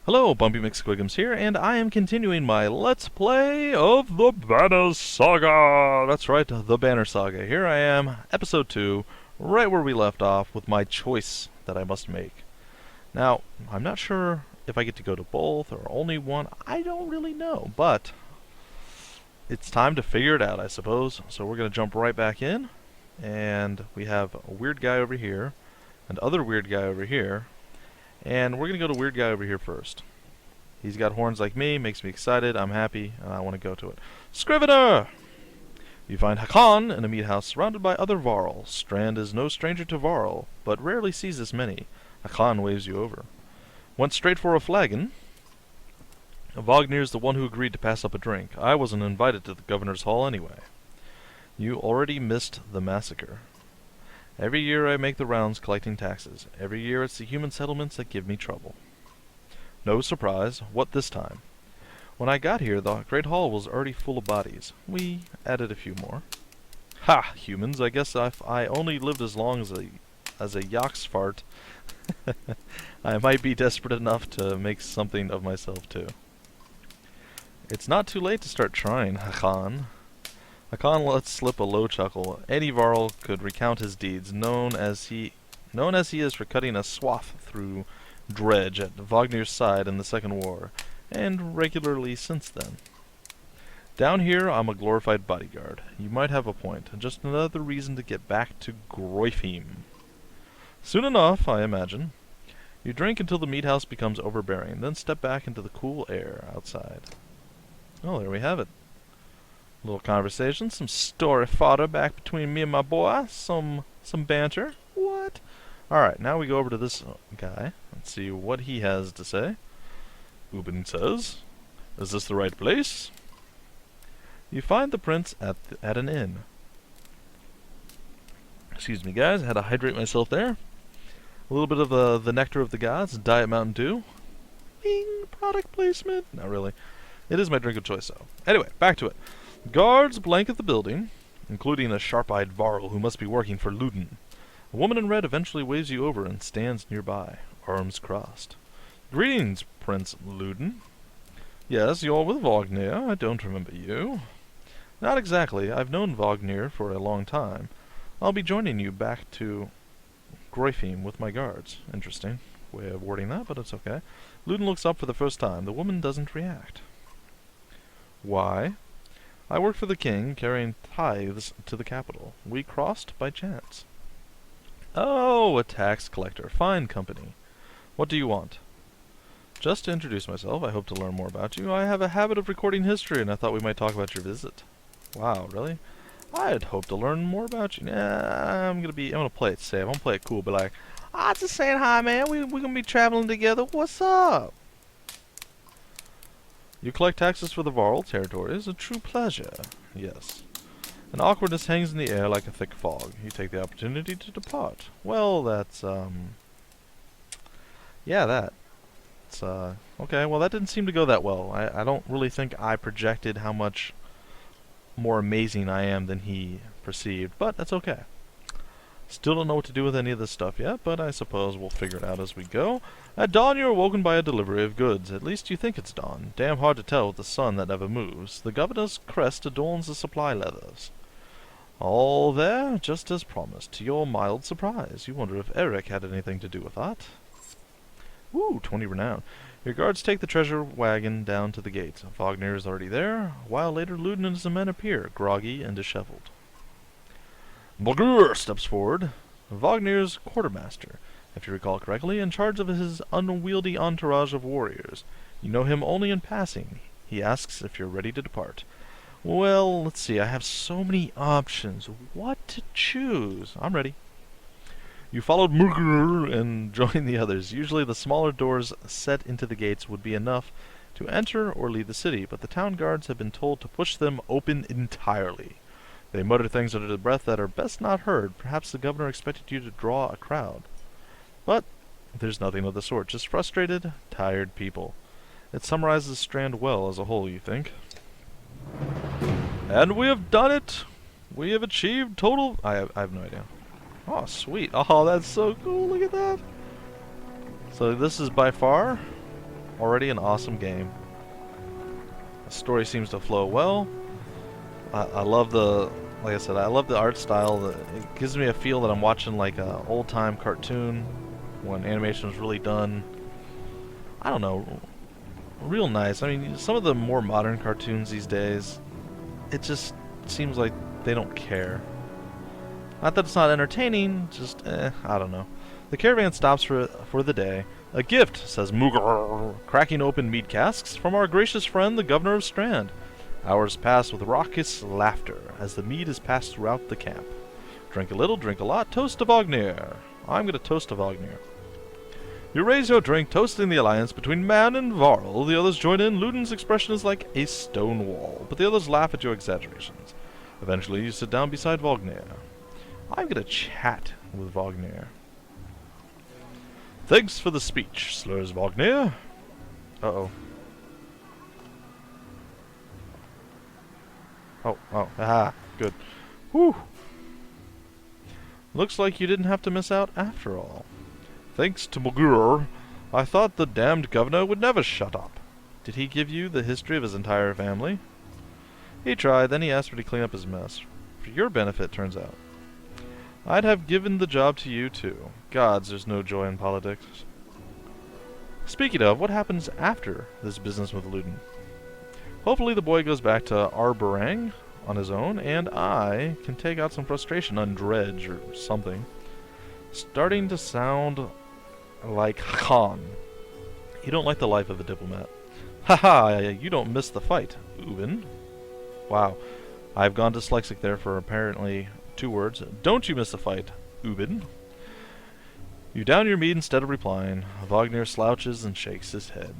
Hello, Bumpy McSquigums here, and I am continuing my Let's Play of the Banner Saga! That's right, the Banner Saga. Here I am, Episode 2, right where we left off, with my choice that I must make. Now, I'm not sure if I get to go to both, or only one, I don't really know, but it's time to figure it out, I suppose. So we're going to jump right back in, and we have a weird guy over here, and other weird guy over here, and we're going to go to weird guy over here first. He's got horns like me, makes me excited, I'm happy, and I want to go to it. Scrivener! You find Hakan in a meat house surrounded by other varl. Strand is no stranger to varl, but rarely sees this many. Hakan waves you over. Went straight for a flagon. Vognir's the one who agreed to pass up a drink. I wasn't invited to the governor's hall anyway. You already missed the massacre. Every year I make the rounds collecting taxes. Every year it's the human settlements that give me trouble. No surprise. What this time? When I got here, the Great Hall was already full of bodies. We added a few more. Ha! Humans, I guess if I only lived as long as a Yoxfart, I might be desperate enough to make something of myself too. It's not too late to start trying, Hakan. Hakan lets slip a low chuckle. Any varl could recount his deeds, known as he is for cutting a swath through Dredge at Vognir's side in the Second War, and regularly since then. Down here, I'm a glorified bodyguard. You might have a point. Just another reason to get back to Grofheim. Soon enough, I imagine. You drink until the meat house becomes overbearing, then step back into the cool air outside. Oh, there we have it. Little conversation, some story fodder back between me and my boy, some banter. What? Alright, now we go over to this guy. Let's see what he has to say. Ubin says, "Is this the right place?" You find the prince at an inn. Excuse me, guys, I had to hydrate myself there. A little bit of the nectar of the gods, Diet Mountain Dew. Bing, product placement. Not really. It is my drink of choice, though. Anyway, back to it. Guards blanket the building, including a sharp-eyed varl who must be working for Ludin. A woman in red eventually waves you over and stands nearby, arms crossed. "Greetings, Prince Ludin." "Yes, you're with Vognir. I don't remember you." "Not exactly. I've known Vognir for a long time. I'll be joining you back to Grofheim with my guards." Interesting way of wording that, but it's okay. Ludin looks up for the first time. The woman doesn't react. "Why?" "I work for the king, carrying tithes to the capital. We crossed by chance." "Oh, a tax collector. Fine company. What do you want?" "Just to introduce myself. I hope to learn more about you. I have a habit of recording history, and I thought we might talk about your visit." "Wow, really?" "I'd hope to learn more about you." I'm gonna play it safe. I'm gonna play it cool, but like, just saying hi, man. We're gonna be traveling together. What's up?" "You collect taxes for the varl territories. A true pleasure." "Yes." An awkwardness hangs in the air like a thick fog. You take the opportunity to depart. Well, that's, yeah, that. It's, okay, well, that didn't seem to go that well. I don't really think I projected how much more amazing I am than he perceived, but that's okay. Still don't know what to do with any of this stuff yet, but I suppose we'll figure it out as we go. At dawn, you're awoken by a delivery of goods. At least you think it's dawn. Damn hard to tell with the sun that never moves. The governor's crest adorns the supply leathers. All there, just as promised. To your mild surprise, you wonder if Eric had anything to do with that. Ooh, 20 renown. Your guards take the treasure wagon down to the gate. Vognir is already there. A while later, Ludin and his men appear, groggy and disheveled. Vognir steps forward. Vognir's quartermaster, if you recall correctly, in charge of his unwieldy entourage of warriors. You know him only in passing. He asks if you're ready to depart. Well, let's see. I have so many options. What to choose? I'm ready. You followed Murgr and joined the others. Usually the smaller doors set into the gates would be enough to enter or leave the city, but the town guards have been told to push them open entirely. They mutter things under their breath that are best not heard. Perhaps the governor expected you to draw a crowd. But there's nothing of the sort. Just frustrated, tired people. It summarizes Strand well as a whole, you think? And we have done it! We have achieved total... I have no idea. Oh, sweet. Oh, that's so cool. Look at that. So this is by far already an awesome game. The story seems to flow well. I love the, like I said, I love the art style. It gives me a feel that I'm watching like a old-time cartoon when animation was really done. I don't know, real nice. I mean, some of the more modern cartoons these days, it just seems like they don't care. Not that it's not entertaining, just I don't know. The caravan stops for the day. A gift, says Mooger, cracking open mead casks from our gracious friend the governor of Strand. Hours pass with raucous laughter as the mead is passed throughout the camp. Drink a little, drink a lot, toast to Vognir. I'm going to toast to Vognir. You raise your drink, toasting the alliance between man and varl. The others join in. Ludin's expression is like a stone wall, but the others laugh at your exaggerations. Eventually, you sit down beside Vognir. I'm going to chat with Vognir. Thanks for the speech, slurs Vognir. Uh-oh. Oh, good. Whew. Looks like you didn't have to miss out after all. Thanks to Mooger, I thought the damned governor would never shut up. Did he give you the history of his entire family? He tried, then he asked me to clean up his mess. For your benefit, turns out. I'd have given the job to you, too. Gods, there's no joy in politics. Speaking of, what happens after this business with Ludin? Hopefully the boy goes back to Arborang on his own, and I can take out some frustration on Dredge or something. Starting to sound like Khan. You don't like the life of a diplomat. Haha, you don't miss the fight, Ubin. Wow, I've gone dyslexic there for apparently 2 words. Don't you miss the fight, Ubin. You down your meat instead of replying. Vognir slouches and shakes his head.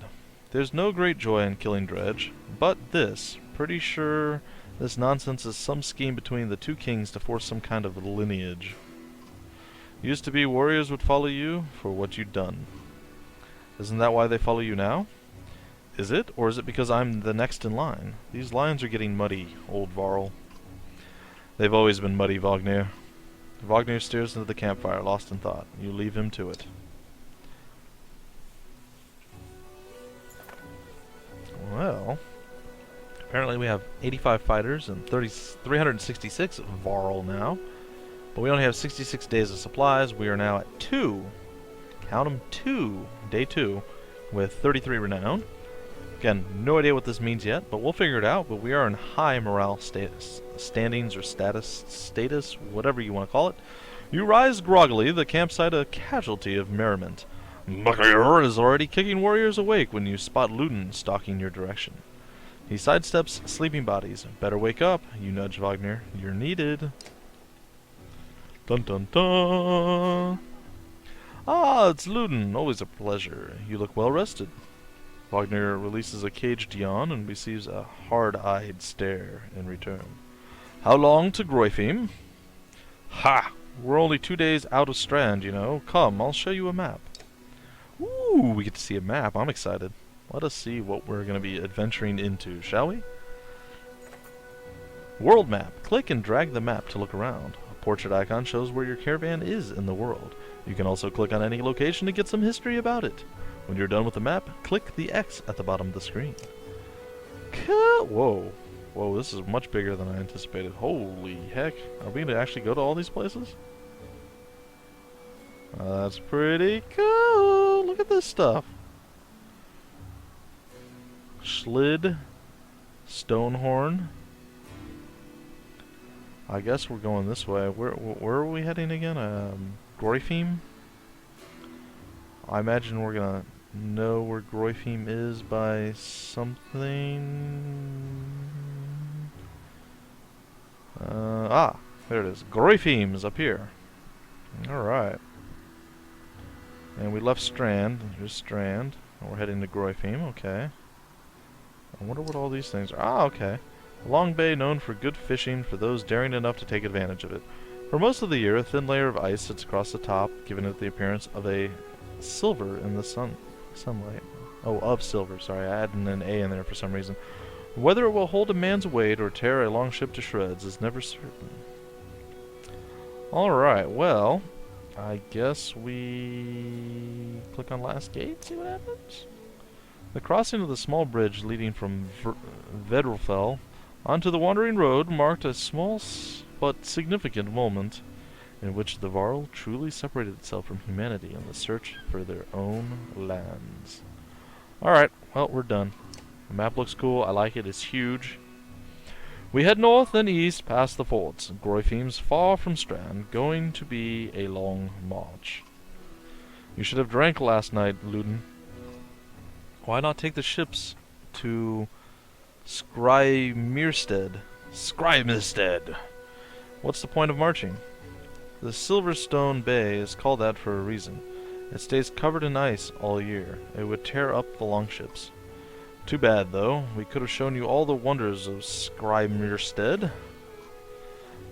There's no great joy in killing Dredge, but this, pretty sure this nonsense is some scheme between the 2 kings to force some kind of lineage. Used to be warriors would follow you for what you'd done. Isn't that why they follow you now? Is it, or is it because I'm the next in line? These lines are getting muddy, old varl. They've always been muddy, Vognir. Vognir stares into the campfire, lost in thought. You leave him to it. Well, apparently we have 85 fighters and 366 varl now. But we only have 66 days of supplies. We are now at 2. Count them, 2. Day 2. With 33 renown. Again, no idea what this means yet, but we'll figure it out. But we are in high morale standings or status, whatever you want to call it. You rise groggily, the campsite a casualty of merriment. Vognir is already kicking warriors awake when you spot Ludin stalking your direction. He sidesteps sleeping bodies. Better wake up, you nudge Vognir. You're needed. Dun dun dun! Ah, it's Ludin. Always a pleasure. You look well rested. Vognir releases a caged yawn and receives a hard-eyed stare in return. How long to Grofheim? Ha! We're only 2 days out of Strand, you know. Come, I'll show you a map. Ooh, we get to see a map. I'm excited. Let us see what we're going to be adventuring into, shall we? World map. Click and drag the map to look around. A portrait icon shows where your caravan is in the world. You can also click on any location to get some history about it. When you're done with the map, click the X at the bottom of the screen. Whoa. Whoa, this is much bigger than I anticipated. Holy heck. Are we going to actually go to all these places? That's pretty cool. Look at this stuff. Schlid. Stonehorn. I guess we're going this way. Where are we heading again? Grofheim? I imagine we're gonna know where Grofheim is by something. There it is. Grofheim is up here. Alright. And we left Strand. Here's Strand. And we're heading to Grofheim. Okay. I wonder what all these things are. Ah, okay. A long bay known for good fishing for those daring enough to take advantage of it. For most of the year, a thin layer of ice sits across the top, giving it the appearance of a silver in the sunlight. Oh, of silver. Sorry, I added an A in there for some reason. Whether it will hold a man's weight or tear a long ship to shreds is never certain. Alright, well, I guess we click on last gate, see what happens? The crossing of the small bridge leading from Vedrofell onto the wandering road marked a small but significant moment in which the varl truly separated itself from humanity in the search for their own lands. Alright, well, we're done. The map looks cool. I like it. It's huge. We head north and east past the forts. Grofheim's far from Strand, going to be a long march. You should have drank last night, Ludin. Why not take the ships to Skrymirstead? Skrymirstead! What's the point of marching? The Silverstone Bay is called that for a reason. It stays covered in ice all year. It would tear up the longships. Too bad, though. We could have shown you all the wonders of Skrymirstead.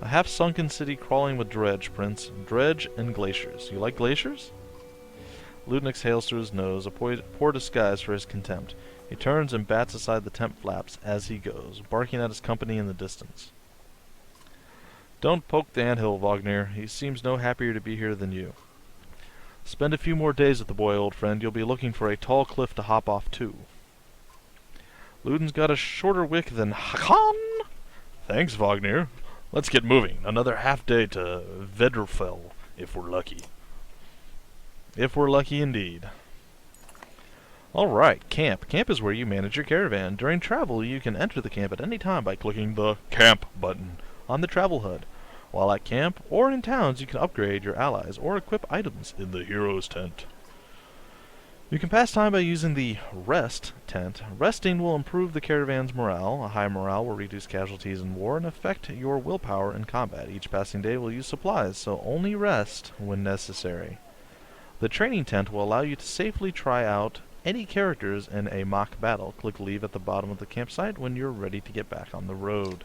A half-sunken city crawling with dredge, Prince. Dredge and glaciers. You like glaciers? Ludin exhales through his nose, a poor disguise for his contempt. He turns and bats aside the tent flaps as he goes, barking at his company in the distance. Don't poke the anthill, Vognir. He seems no happier to be here than you. Spend a few more days with the boy, old friend. You'll be looking for a tall cliff to hop off to. Ludin's got a shorter wick than Hakon. Thanks, Vognir. Let's get moving. Another half day to Vedrofell, if we're lucky. If we're lucky indeed. Alright, camp. Camp is where you manage your caravan. During travel, you can enter the camp at any time by clicking the Camp button on the travel HUD. While at camp or in towns, you can upgrade your allies or equip items in the hero's tent. You can pass time by using the Rest tent. Resting will improve the caravan's morale. A high morale will reduce casualties in war and affect your willpower in combat. Each passing day will use supplies, so only rest when necessary. The training tent will allow you to safely try out any characters in a mock battle. Click leave at the bottom of the campsite when you're ready to get back on the road.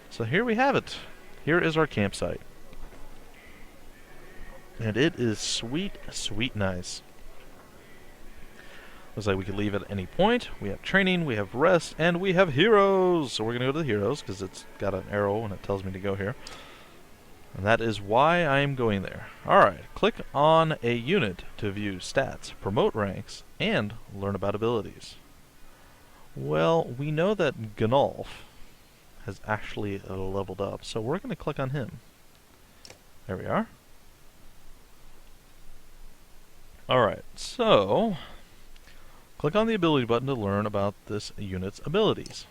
So here we have it. Here is our campsite. And it is sweet, sweet nice. Looks like we can leave at any point. We have training, we have rest, and we have heroes. So we're going to go to the heroes because it's got an arrow and it tells me to go here. And that is why I am going there. Alright, click on a unit to view stats, promote ranks, and learn about abilities. Well, we know that Gnolf has actually leveled up, so we're going to click on him. There we are. Alright, so click on the ability button to learn about this unit's abilities.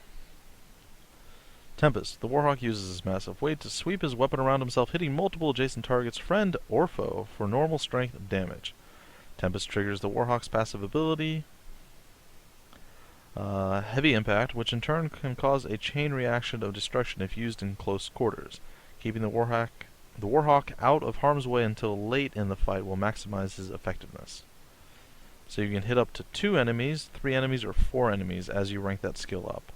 Tempest. The Warhawk uses his massive weight to sweep his weapon around himself, hitting multiple adjacent targets, friend or foe, for normal strength damage. Tempest triggers the Warhawk's passive ability, Heavy Impact, which in turn can cause a chain reaction of destruction if used in close quarters. Keeping the Warhawk out of harm's way until late in the fight will maximize his effectiveness. So you can hit up to 2 enemies, 3 enemies, or 4 enemies as you rank that skill up.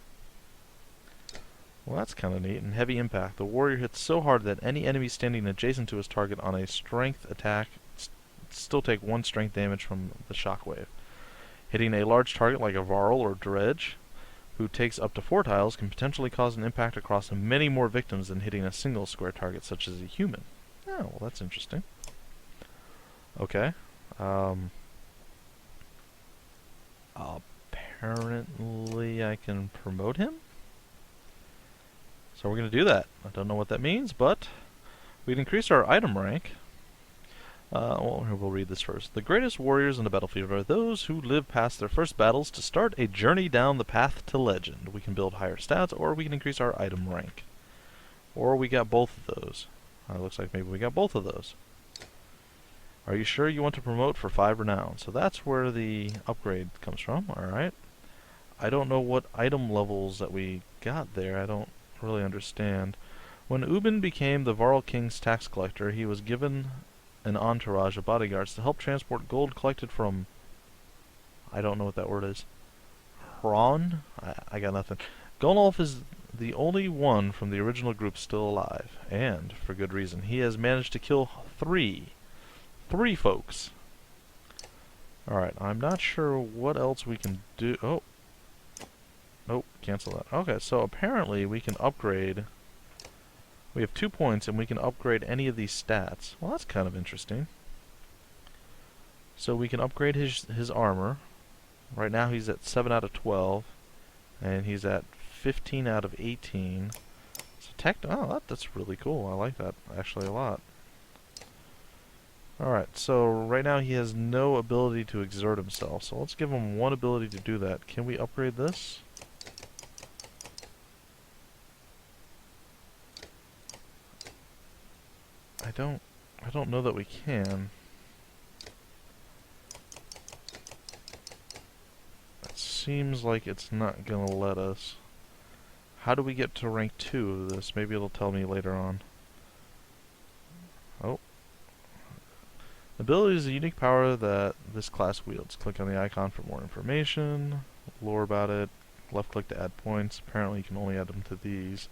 Well, that's kind of neat. And Heavy Impact. The warrior hits so hard that any enemy standing adjacent to his target on a strength attack still take 1 strength damage from the shockwave. Hitting a large target like a varl or dredge, who takes up to 4 tiles, can potentially cause an impact across many more victims than hitting a single square target such as a human. Oh, well, that's interesting. Okay. Apparently I can promote him? So we're going to do that. I don't know what that means, but we'd increase our item rank. Well, we'll read this first. The greatest warriors in the battlefield are those who live past their first battles to start a journey down the path to legend. We can build higher stats, or we can increase our item rank. Or we got both of those. Looks like maybe we got both of those. Are you sure you want to promote for 5 renown? So that's where the upgrade comes from. Alright. I don't know what item levels that we got there. I don't really understand. When Ubin became the Varl King's tax collector, he was given an entourage of bodyguards to help transport gold collected from... I don't know what that word is. Hron? I got nothing. Gunolf is the only one from the original group still alive, and for good reason. He has managed to kill 3 folks. Alright, I'm not sure what else we can do. Oh. Nope, cancel that. Okay, so apparently we can upgrade... We have 2 points, and we can upgrade any of these stats. Well, that's kind of interesting. So we can upgrade his armor. Right now he's at 7 out of 12, and he's at 15 out of 18. So that's really cool. I like that actually a lot. Alright, so right now he has no ability to exert himself, so let's give him one ability to do that. Can we upgrade this? I don't know that we can. It seems like it's not gonna let us. How do we get to rank 2 of this? Maybe it'll tell me later on. Oh. Ability is a unique power that this class wields. Click on the icon for more information. Lore about it. Left click to add points. Apparently you can only add them to these.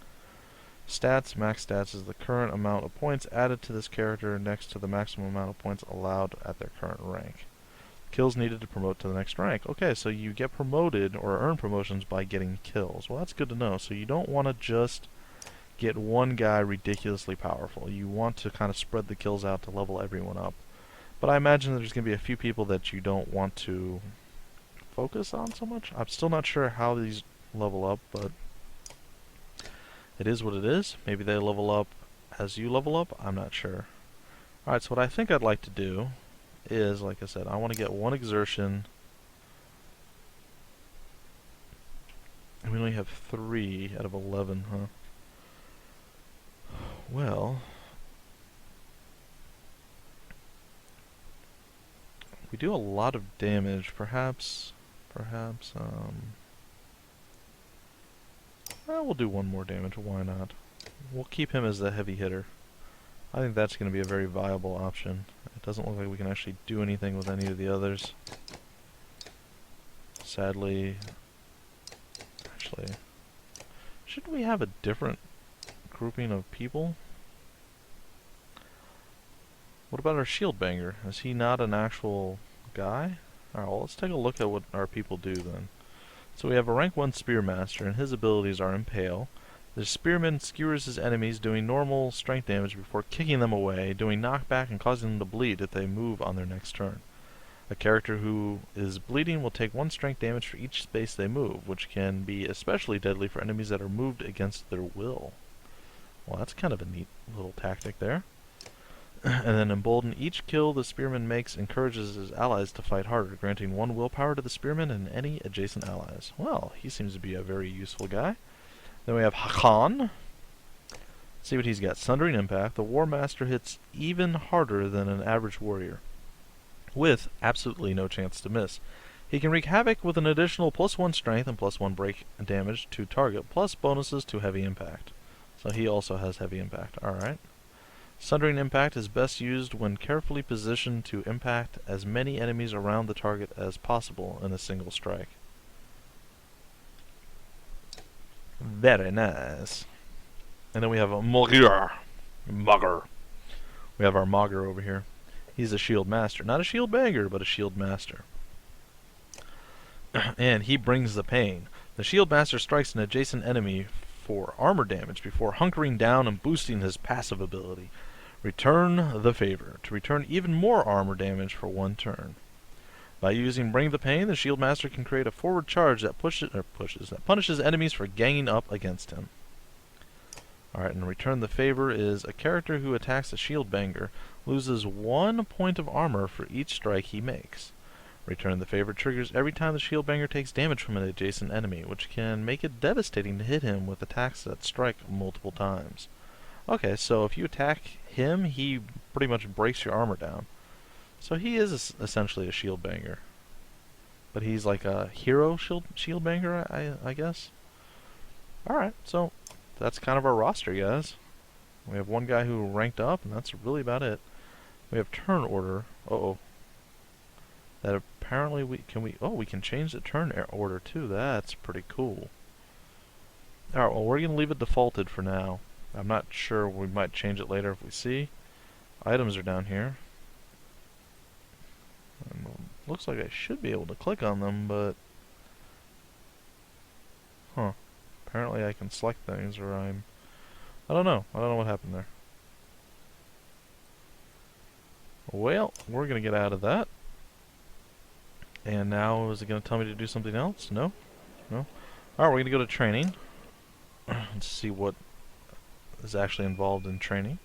Stats. Max stats is the current amount of points added to this character next to the maximum amount of points allowed at their current rank. Kills needed to promote to the next rank. Okay, so you get promoted or earn promotions by getting kills. Well, that's good to know. So you don't want to just get one guy ridiculously powerful. You want to kind of spread the kills out to level everyone up. But I imagine there's going to be a few people that you don't want to focus on so much. I'm still not sure how these level up, but it is what it is. Maybe they level up as you level up. I'm not sure. Alright, so what I think I'd like to do is, like I said, I want to get one exertion. And we only have 3 out of 11, huh? Well, we do a lot of damage. Perhaps, well, we'll do one more damage. Why not? We'll keep him as the heavy hitter. I think that's going to be a very viable option. It doesn't look like we can actually do anything with any of the others. Sadly, actually, shouldn't we have a different grouping of people? What about our shield banger? Is he not an actual guy? Alright, well, let's take a look at what our people do then. So we have a rank 1 Spearmaster, and his abilities are Impale. The Spearman skewers his enemies, doing normal strength damage before kicking them away, doing knockback and causing them to bleed if they move on their next turn. A character who is bleeding will take 1 strength damage for each space they move, which can be especially deadly for enemies that are moved against their will. Well, that's kind of a neat little tactic there. And then Embolden, each kill the Spearman makes encourages his allies to fight harder, granting 1 willpower to the Spearman and any adjacent allies. Well, he seems to be a very useful guy. Then we have Hakan. See what he's got. Sundering Impact. The War Master hits even harder than an average warrior, with absolutely no chance to miss. He can wreak havoc with an additional +1 strength and +1 break damage to target, plus bonuses to heavy impact. So he also has heavy impact. Alright. Sundering Impact is best used when carefully positioned to impact as many enemies around the target as possible in a single strike. Very nice. And then we have a Mugger. We have our Mugger over here. He's a shield master. Not a shield banger, but a shield master. And he brings the pain. The shield master strikes an adjacent enemy for armor damage before hunkering down and boosting his passive ability. Return the favor to return even more armor damage for 1 turn. By using Bring the Pain, the Shield Master can create a forward charge that punishes enemies for ganging up against him. Alright, and Return the Favor is a character who attacks a shield banger loses 1 point of armor for each strike he makes. Return the Favor triggers every time the shield banger takes damage from an adjacent enemy, which can make it devastating to hit him with attacks that strike multiple times. Okay, so if you attack him, he pretty much breaks your armor down. So he is essentially a shield banger. But he's like a hero shield banger, I guess. Alright, so that's kind of our roster, guys. We have 1 guy who ranked up, and that's really about it. We have turn order. Uh-oh. That apparently we can change the turn order too. That's pretty cool. Alright, well, we're going to leave it defaulted for now. I'm not sure. We might change it later if we see. Items are down here. And looks like I should be able to click on them, but... Huh. Apparently I can select things, or I don't know. I don't know what happened there. Well, we're going to get out of that. And now, is it going to tell me to do something else? No? No? Alright, we're going to go to training. Let's see what is actually involved in training.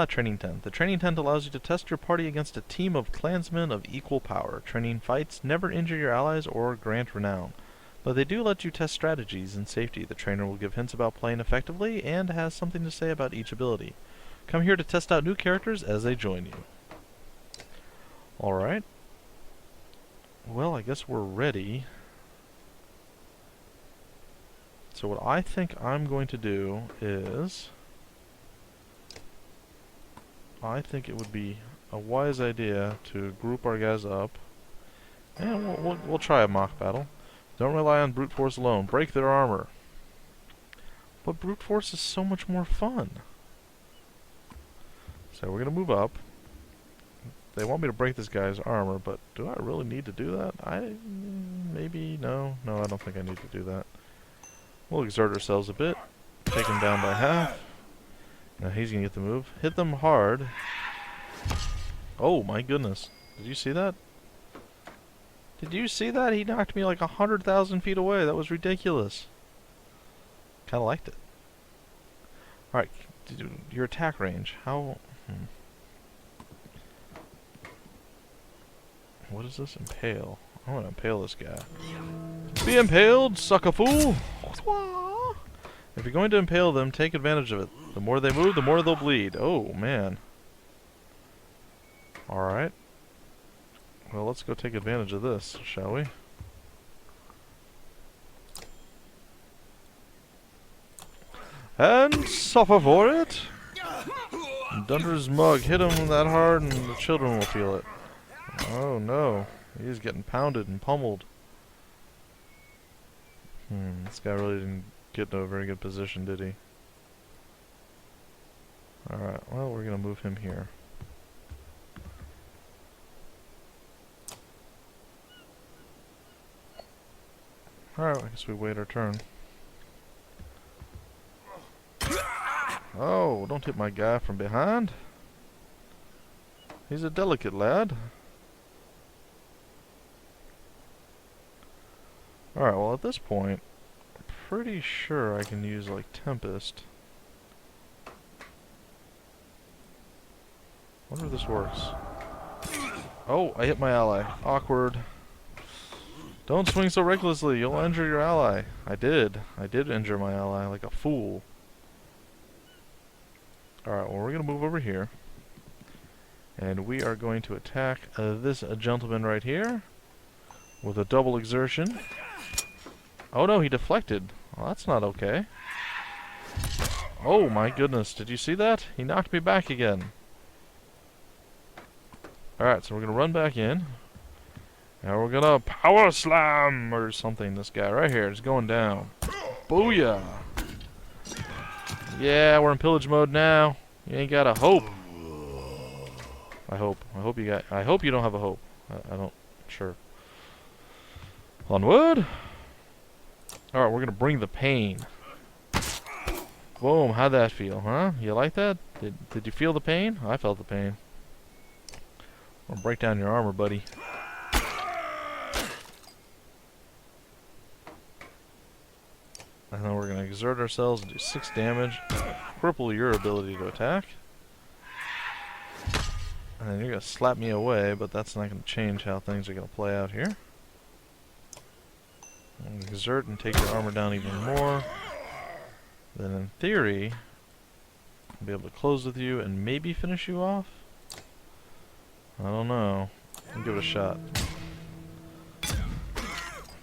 Training tent. The training tent allows you to test your party against a team of clansmen of equal power. Training fights never injure your allies or grant renown, but they do let you test strategies and safety. The trainer will give hints about playing effectively and has something to say about each ability. Come here to test out new characters as they join you. Alright. Well, I guess we're ready. So what I think I'm going to do is, I think it would be a wise idea to group our guys up, and we'll try a mock battle. Don't rely on brute force alone. Break their armor. But brute force is so much more fun. So we're gonna move up. They want me to break this guy's armor, but do I really need to do that? Maybe, no, I don't think I need to do that. We'll exert ourselves a bit. Take him down by half. Now he's gonna get the move. Hit them hard. Oh my goodness. Did you see that? Did you see that? He knocked me like 100,000 feet away. That was ridiculous. Kinda liked it. Alright, your attack range. How... What is this? Impale. I want to impale this guy. Be impaled, sucker fool! If you're going to impale them, take advantage of it. The more they move, the more they'll bleed. Oh, man. Alright. Well, let's go take advantage of this, shall we? And suffer for it! Dunder's mug. Hit him that hard and the children will feel it. Oh no. He's getting pounded and pummeled. This guy really didn't get in a very good position, did he? Alright, well, we're gonna move him here. Alright, I guess we wait our turn. Oh, don't hit my guy from behind. He's a delicate lad. Alright, well at this point, I'm pretty sure I can use like Tempest. Wonder if this works. Oh, I hit my ally. Awkward. Don't swing so recklessly, you'll injure your ally. I did injure my ally like a fool. Alright, well we're gonna move over here. And we are going to attack this gentleman right here with a double exertion. Oh no, he deflected. Well, that's not okay. Oh my goodness, did you see that? He knocked me back again. Alright, so we're gonna run back in. Now we're gonna power slam or something. This guy right here is going down. Booyah! Yeah, we're in pillage mode now. You ain't got a hope. I hope you don't have a hope. I don't. Sure. Onward. All right, we're gonna bring the pain. Boom! How'd that feel, huh? You like that? Did you feel the pain? I felt the pain. I'm gonna break down your armor, buddy. And then we're gonna exert ourselves and do 6 damage. Cripple your ability to attack. And then you're gonna slap me away, but that's not gonna change how things are gonna play out here. Exert and take your armor down even more. Then in theory, I'll be able to close with you and maybe finish you off? I don't know. I'll give it a shot.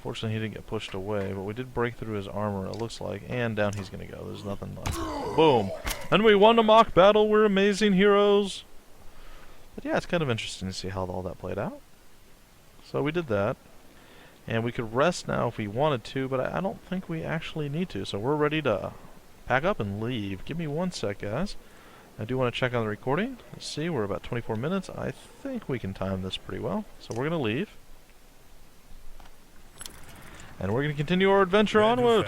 Fortunately, he didn't get pushed away, but we did break through his armor, it looks like, and down he's gonna go. There's nothing left. Boom! And we won a mock battle! We're amazing heroes! But yeah, it's kind of interesting to see how all that played out. So we did that. And we could rest now if we wanted to, but I don't think we actually need to. So we're ready to pack up and leave. Give me 1 sec, guys. I do want to check on the recording. Let's see, we're about 24 minutes. I think we can time this pretty well. So we're going to leave. And we're going to continue our adventure onward.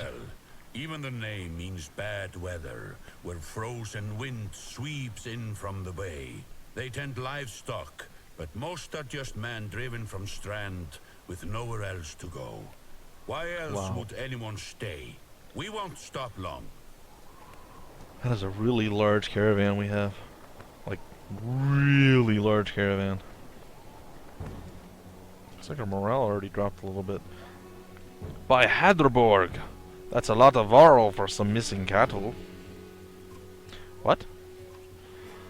Even the name means bad weather, where frozen wind sweeps in from the bay. They tend livestock, but most are just men driven from Strand with nowhere else to go. Why else would anyone stay? We won't stop long. That is a really large caravan we have. Like, really large caravan. Looks like our morale already dropped a little bit. By Hadroborg! That's a lot of varl for some missing cattle. What?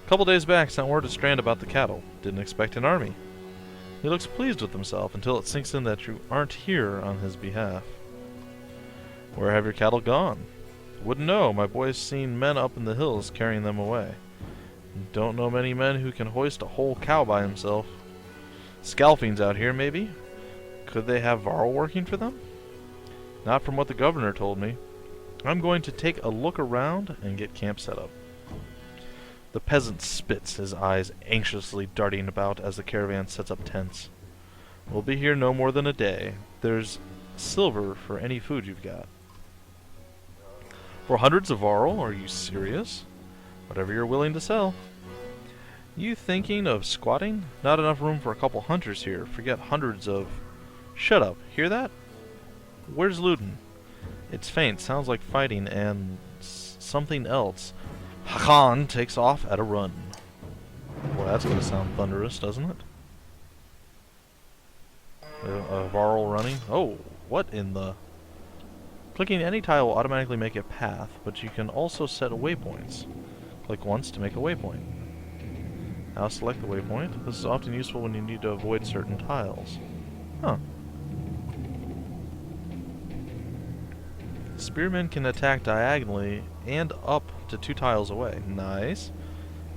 A couple days back, sent word to Strand about the cattle. Didn't expect an army. He looks pleased with himself until it sinks in that you aren't here on his behalf. Where have your cattle gone? Wouldn't know. My boy's seen men up in the hills carrying them away. Don't know many men who can hoist a whole cow by himself. Scalfings out here, maybe? Could they have varl working for them? Not from what the governor told me. I'm going to take a look around and get camp set up. The peasant spits, his eyes anxiously darting about as the caravan sets up tents. We'll be here no more than a day. There's silver for any food you've got. For hundreds of varl? Are you serious? Whatever you're willing to sell. You thinking of squatting? Not enough room for a couple hunters here. Forget hundreds of... Shut up. Hear that? Where's Ludin? It's faint. Sounds like fighting and... something else. Hakan takes off at a run. Boy, that's going to sound thunderous, doesn't it? A varl running? Oh, what in the... Clicking any tile will automatically make a path, but you can also set waypoints. Click once to make a waypoint. Now select the waypoint. This is often useful when you need to avoid certain tiles. Huh. Spearmen can attack diagonally and up to 2 tiles away. Nice.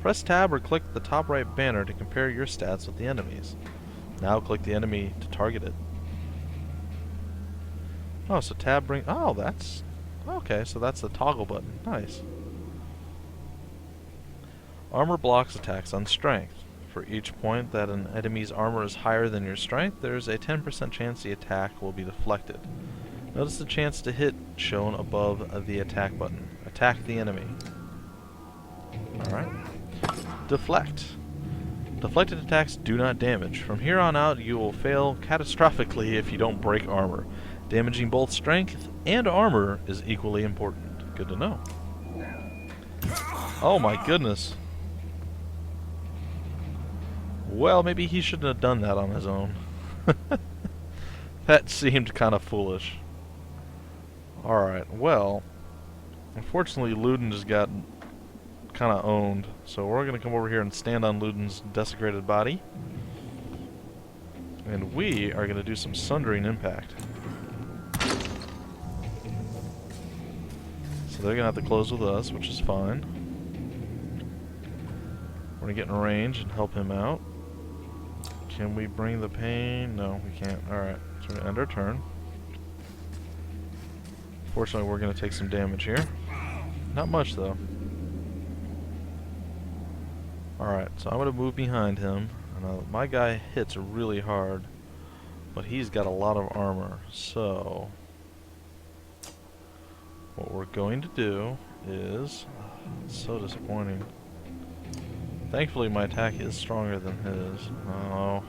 Press tab or click the top right banner to compare your stats with the enemy's. Now click the enemy to target it. Oh, so tab bring... Oh, that's... Okay, so that's the toggle button. Nice. Armor blocks attacks on strength. For each point that an enemy's armor is higher than your strength, there's a 10% chance the attack will be deflected. Notice the chance to hit shown above the attack button. Attack the enemy. Alright. Deflect. Deflected attacks do not damage. From here on out, you will fail catastrophically if you don't break armor. Damaging both strength and armor is equally important. Good to know. Oh my goodness. Well, maybe he shouldn't have done that on his own. That seemed kind of foolish. Alright, well, unfortunately Ludin just got kind of owned, so we're going to come over here and stand on Ludin's desecrated body. And we are going to do some sundering impact. So they're going to have to close with us, which is fine. We're going to get in range and help him out. Can we bring the pain? No, we can't. Alright, so we're going to end our turn. Fortunately, we're going to take some damage here. Not much, though. Alright, so I'm going to move behind him. My guy hits really hard, but he's got a lot of armor. So, what we're going to do is... It's so disappointing. Thankfully, my attack is stronger than his. Oh.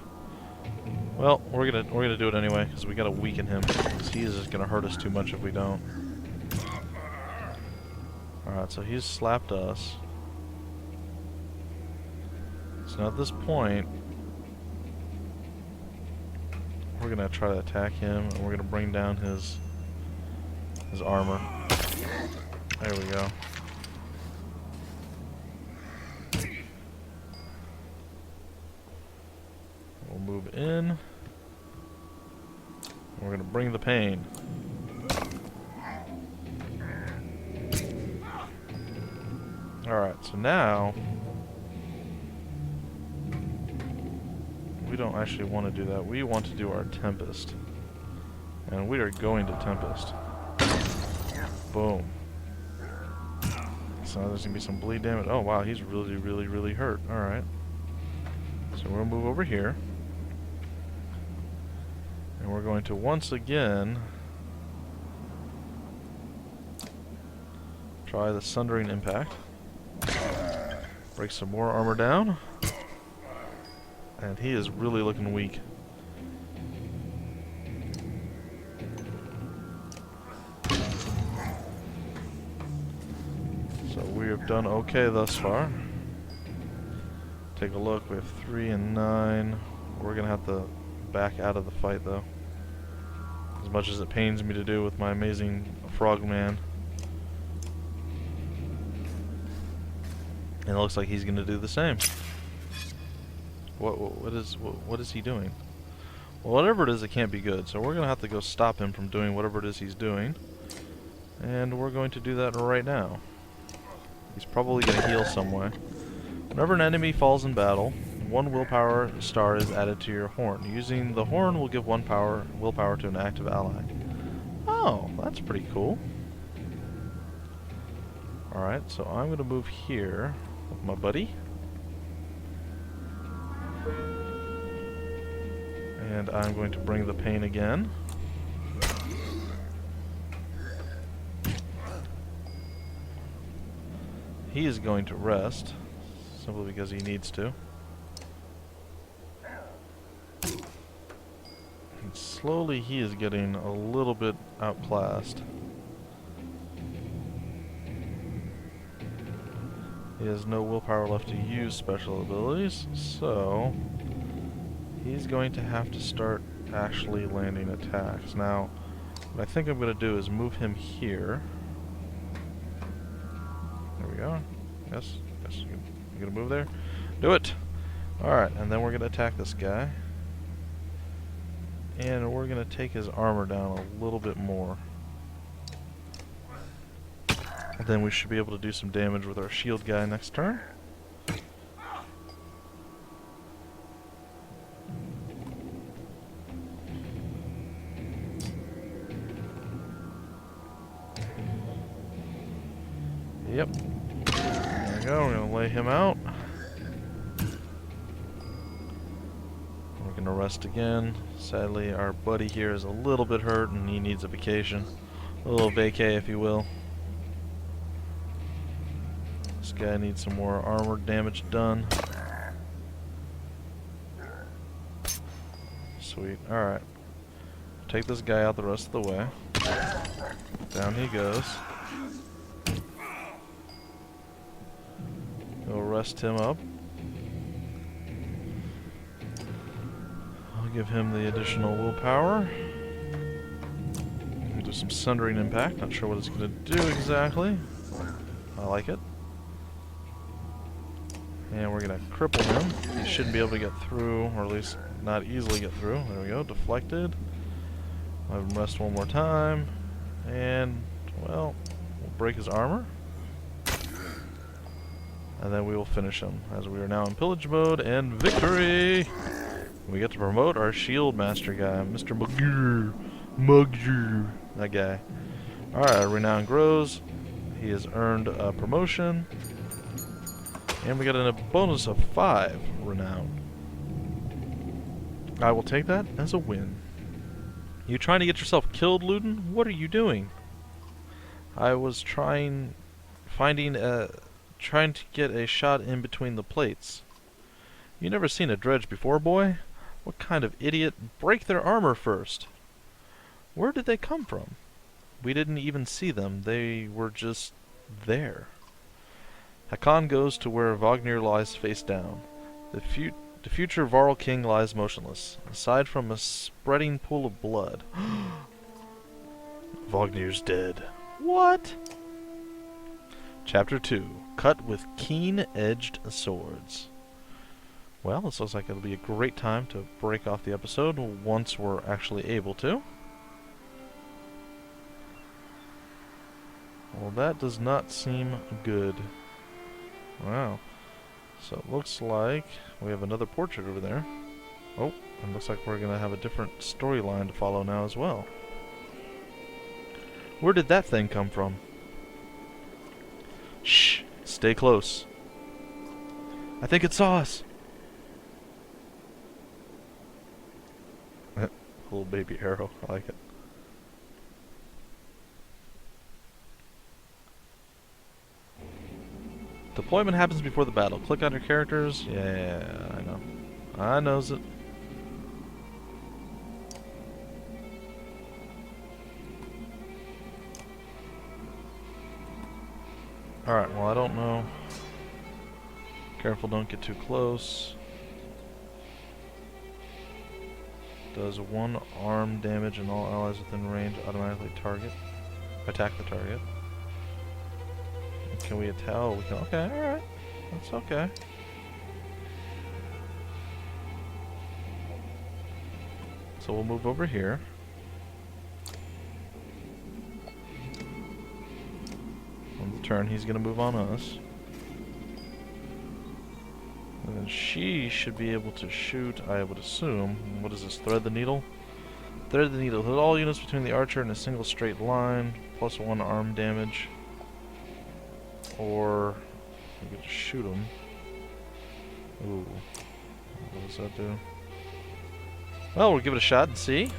Well, we're gonna do it anyway, because we gotta weaken him. Because he is just gonna hurt us too much if we don't. Alright, so he's slapped us. So now at this point, we're gonna try to attack him, and we're gonna bring down his armor. There we go. We'll move in. We're gonna bring the pain. Alright, so now we don't actually want to do that. We want to do our Tempest. And we are going to Tempest. Boom. So there's gonna be some bleed damage. Oh wow, he's really hurt. Alright. So we'll move over here. And we're going to once again try the Sundering Impact. Break some more armor down. And he is really looking weak. So we have done okay thus far. Take a look, we have 3 and 9. We're gonna have to back out of the fight though. As much as it pains me to do with my amazing frogman. And it looks like he's gonna do the same. What is he doing? Well, whatever it is, it can't be good. So we're gonna have to go stop him from doing whatever it is he's doing. And we're going to do that right now. He's probably gonna heal some way. Whenever an enemy falls in battle, 1 willpower star is added to your horn. Using the horn will give 1 willpower to an active ally. Oh, that's pretty cool. Alright, so I'm going to move here with my buddy. And I'm going to bring the pain again. He is going to rest. Simply because he needs to. And slowly he is getting a little bit outclassed. He has no willpower left to use special abilities, so he's going to have to start actually landing attacks. Now, what I think I'm going to do is move him here. There we go. Yes, you gonna move there? Do it! Alright, and then we're gonna attack this guy. And we're gonna take his armor down a little bit more. And then we should be able to do some damage with our shield guy next turn. Yep. There we go, we're gonna lay him out. We're gonna rest again. Sadly, our buddy here is a little bit hurt and he needs a vacation. A little vacay, if you will. This guy needs some more armor damage done. Sweet, alright. Take this guy out the rest of the way. Down he goes. We'll rest him up. I'll give him the additional willpower. We'll do some Sundering Impact. Not sure what it's going to do exactly. I like it. And we're going to cripple him. He shouldn't be able to get through, or at least not easily get through. There we go, deflected. I'll have him rest one more time. And, well, we'll break his armor. And then we will finish him, as we are now in pillage mode, and victory! We get to promote our shield master guy, Mr. Vognir. That guy. Alright, our renown grows. He has earned a promotion. And we got a bonus of 5 renown. I will take that as a win. You trying to get yourself killed, Ludin? What are you doing? I was trying to get a shot in between the plates. You never seen a dredge before, boy? What kind of idiot? Break their armor first. Where did they come from? We didn't even see them. They were just there. Hakan goes to where Vognir lies face down. The future Varl king lies motionless, aside from a spreading pool of blood. Vognir's dead. What? Chapter 2. Cut with keen-edged swords. Well, this looks like it'll be a great time to break off the episode once we're actually able to. Well, that does not seem good. Wow. So it looks like we have another portrait over there. Oh, and looks like we're going to have a different storyline to follow now as well. Where did that thing come from? Shh! Stay close. I think it saw us. Little baby arrow. I like it. Deployment happens before the battle. Click on your characters. Yeah, I know. I knows it. Alright, well I don't know. Careful, don't get too close. Does 1 arm damage and all allies within range automatically attack the target. Can we attack? Oh, we can. Okay, alright. That's okay. So we'll move over here. On the turn, he's going to move on us. And then she should be able to shoot, I would assume. What is this? Thread the needle? Thread the needle. Hit all units between the archer in a single straight line. Plus 1 arm damage. Or we could just shoot him. Ooh. What does that do? Well, we'll give it a shot and see.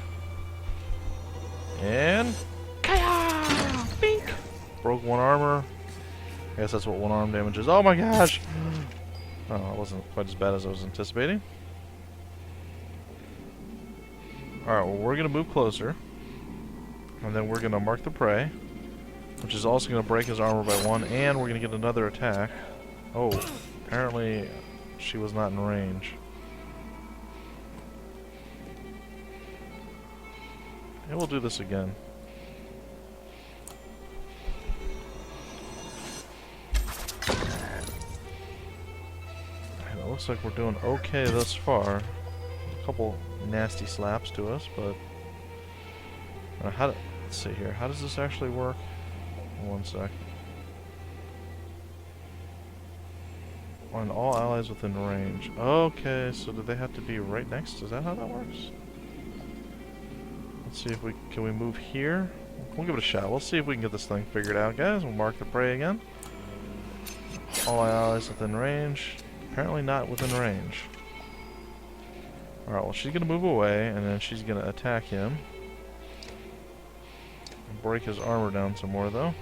And Kaya! Bink! Broke 1 armor. I guess that's what 1 arm damage is. Oh my gosh! Oh, it wasn't quite as bad as I was anticipating. Alright, well we're gonna move closer. And then we're gonna mark the prey. Which is also gonna break his armor by 1, and we're gonna get another attack. Oh, apparently she was not in range. And we'll do this again. And it looks like we're doing okay thus far. A couple nasty slaps to us, but let's see here. How does this actually work? 1 sec. On all allies within range. Okay, so do they have to be right next? Is that how that works? Let's see if can we move here? We'll give it a shot. We'll see if we can get this thing figured out, guys. We'll mark the prey again. All allies within range. Apparently not within range. Alright, well she's gonna move away, and then she's gonna attack him. Break his armor down some more, though.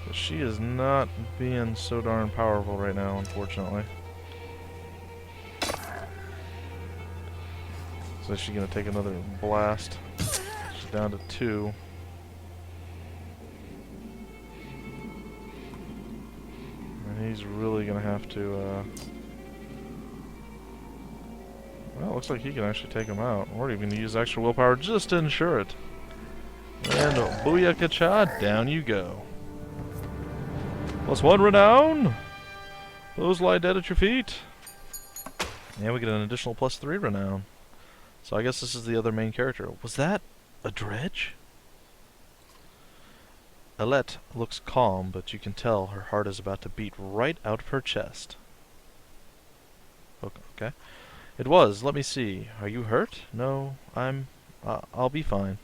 But she is not being so darn powerful right now, unfortunately. So she's gonna take another blast. She's down to 2. And he's really gonna have to, well, it looks like he can actually take him out. Or even use extra willpower just to ensure it. And booyakasha, down you go. +1 renown! Those lie dead at your feet. And we get an additional +3 renown. So I guess this is the other main character. Was that a Dredge? Alette looks calm, but you can tell her heart is about to beat right out of her chest. Okay. It was. Let me see. Are you hurt? No, I'll be fine.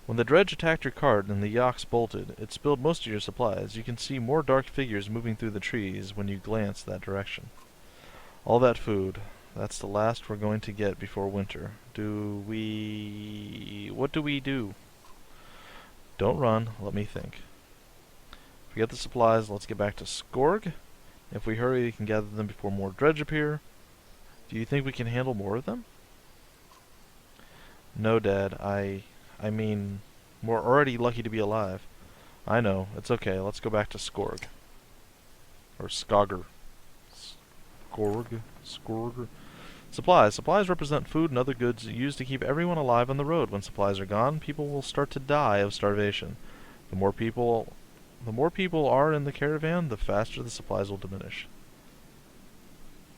When the dredge attacked your cart and the yaks bolted, it spilled most of your supplies. You can see more dark figures moving through the trees when you glance that direction. All that food. That's the last we're going to get before winter. What do we do? Don't run. Let me think. Forget the supplies. Let's get back to Skorg. If we hurry, we can gather them before more dredge appear. Do you think we can handle more of them? No, Dad. I mean, we're already lucky to be alive. I know. It's okay. Let's go back to Skorg. Or Skogger. Skorg. Supplies. Supplies represent food and other goods used to keep everyone alive on the road. When supplies are gone, people will start to die of starvation. The more people are in the caravan, the faster the supplies will diminish.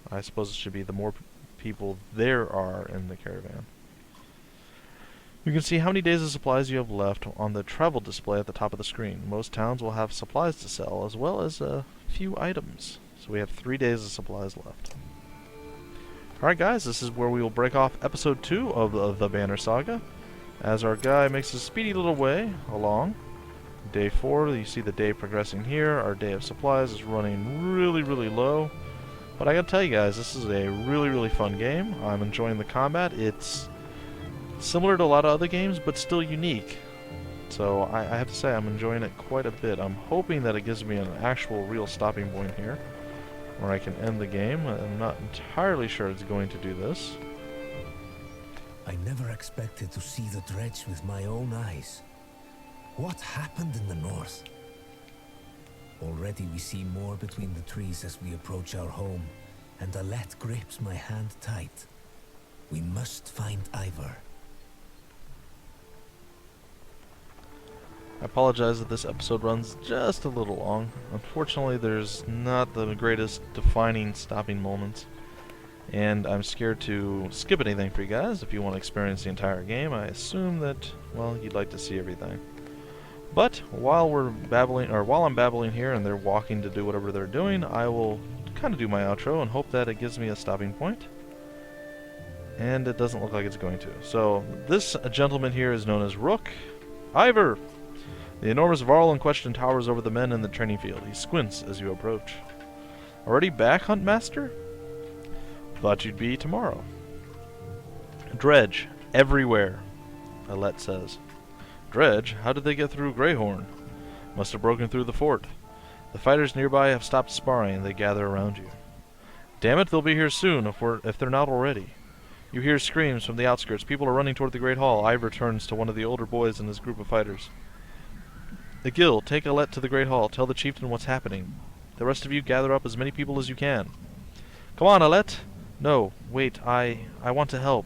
I suppose it should be the more people there are in the caravan. You can see how many days of supplies you have left on the travel display at the top of the screen. Most towns will have supplies to sell, as well as a few items. So we have 3 days of supplies left. Alright guys, this is where we will break off episode 2 of the Banner Saga, as our guy makes a speedy little way along. Day 4, you see the day progressing here. Our day of supplies is running really low. But I gotta tell you guys, this is a really fun game. I'm enjoying the combat. It's similar to a lot of other games, but still unique. So I have to say I'm enjoying it quite a bit. I'm hoping that it gives me an actual real stopping point here. Or I can end the game. I'm not entirely sure it's going to do this. I never expected to see the Dredge with my own eyes. What happened in the north? Already we see more between the trees as we approach our home, and Alette grips my hand tight. We must find Ivor. I apologize that this episode runs just a little long. Unfortunately, there's not the greatest defining stopping moments. And I'm scared to skip anything for you guys. If you want to experience the entire game, I assume that, well, you'd like to see everything. But while I'm babbling here and they're walking to do whatever they're doing, I will kind of do my outro and hope that it gives me a stopping point. And it doesn't look like it's going to. So this gentleman here is known as Rook. Ivor! The enormous varl in question towers over the men in the training field. He squints as you approach. Already back, Hunt Master? Thought you'd be tomorrow. Dredge. Everywhere, Alette says. Dredge? How did they get through Greyhorn? Must have broken through the fort. The fighters nearby have stopped sparring and they gather around you. Damn it, they'll be here soon if they're not already. You hear screams from the outskirts. People are running toward the Great Hall. Ivor turns to one of the older boys in his group of fighters. Gil, take Alette to the Great Hall. Tell the chieftain what's happening. The rest of you gather up as many people as you can. Come on, Alette! No, wait, I want to help.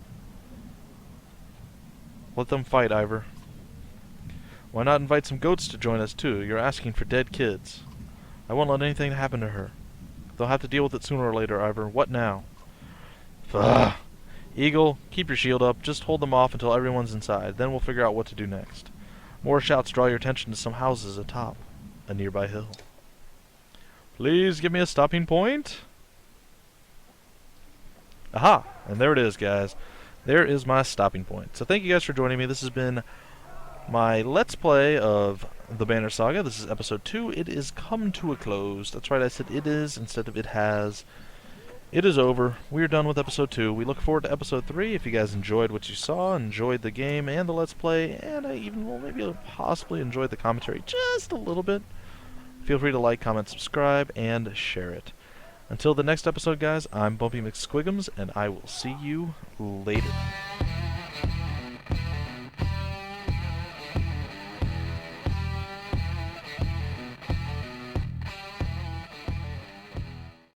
Let them fight, Ivor. Why not invite some goats to join us, too? You're asking for dead kids. I won't let anything happen to her. They'll have to deal with it sooner or later, Ivor. What now? Ugh. Eagle, keep your shield up. Just hold them off until everyone's inside. Then we'll figure out what to do next. More shouts draw your attention to some houses atop a nearby hill. Please give me a stopping point. Aha! And there it is, guys. There is my stopping point. So thank you guys for joining me. This has been my Let's Play of the Banner Saga. This is episode 2. It is come to a close. That's right, I said it is instead of it has. It is over. We are done with episode 2. We look forward to episode 3. If you guys enjoyed what you saw, enjoyed the game and the Let's Play, and I even will maybe possibly enjoyed the commentary just a little bit, feel free to like, comment, subscribe, and share it. Until the next episode, guys, I'm Bumpy McSquigums, and I will see you later.